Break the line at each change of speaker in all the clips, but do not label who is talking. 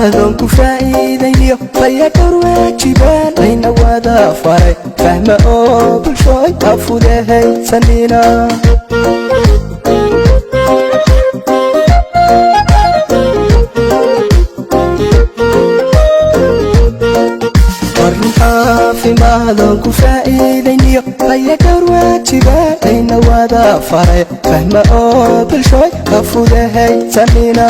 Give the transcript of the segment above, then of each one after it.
maadon ku faa'iidayo fayadhowr waajibaan layna wada faray fahma oo bulshooy afudahaysanina maadon ku faa'iidayo fayadhowr waajibaan layna wada faray fahma oo bulshooy afudahaysanina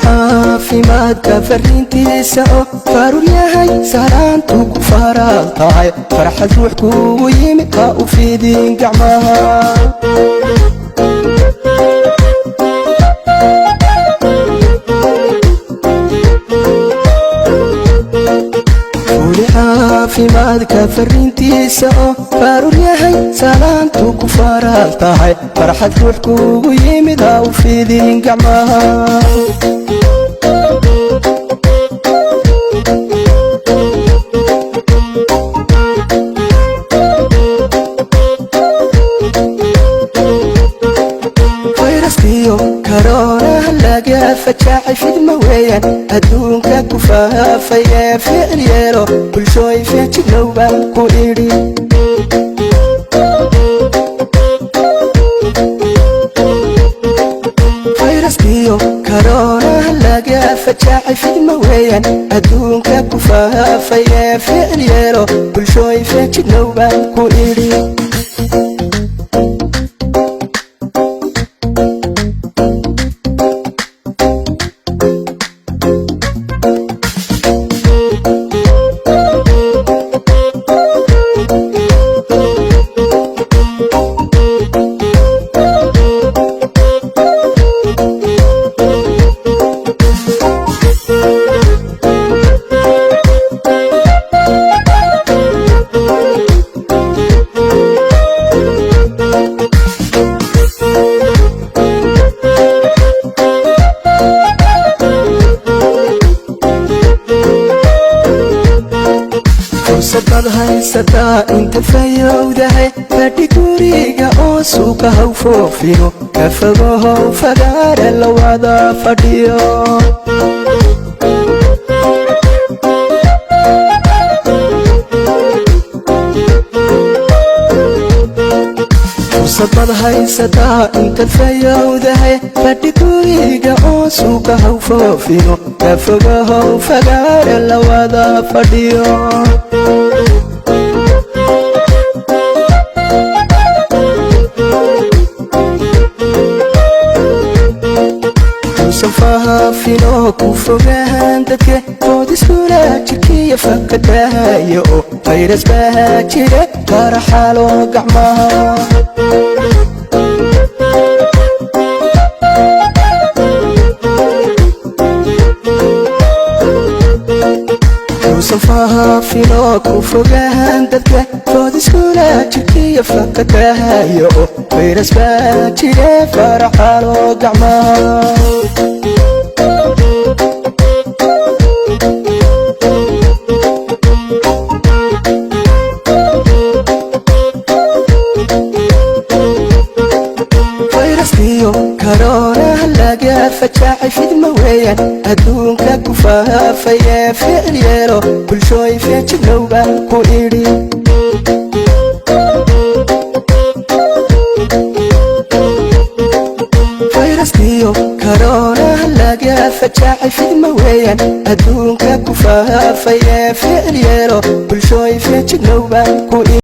caafimaadka fariintiisa oo farur yahay salaantu ku faral tahay farxad ruux kugu yimid ha u fidin gacmaha caafimaadka fariintiisa oo farur yahay salaantu ku faral tahay farxad ruux kugu yimid ha u fidin gacmaha korono laga fajaacay fidma weeyaan adduunka ku faafaya ficil yeelo bulshooy feejignow baan ku idhi fayraskiyo korono laga fajaacay fidma weeyaan adduunka ku faafaya ficil yeelo bulshooy feejignow baan ku idhi fursad haysataa inta fayowdahay fadhi guriga oo suuqa haw foofino ka fogohow fagaara la wada fadhiyo fursad haysataa inta fayowdahay fadhi guriga oo suuqa haw foofino ka fogohow fagaara la wada fadhiyo faafino ku fogaan dadka ood iskula jirkiya fakadahayo oo fayras baa jira faraxalo gacmaha faafino ku fogaan dadka ood iskula jirkiya fakadahayo oo fayras baa jira faraxalo gacmaha korono laga fajaacay fidma weeyaan adduunka ku faafaya ficil yeelo bulshooy feejignow baan ku idhi fayraskiyo korono laga fajaacay fidma weeyaan adduunka ku faafaya ficil yeelo bulshooy feejignow baan ku idhi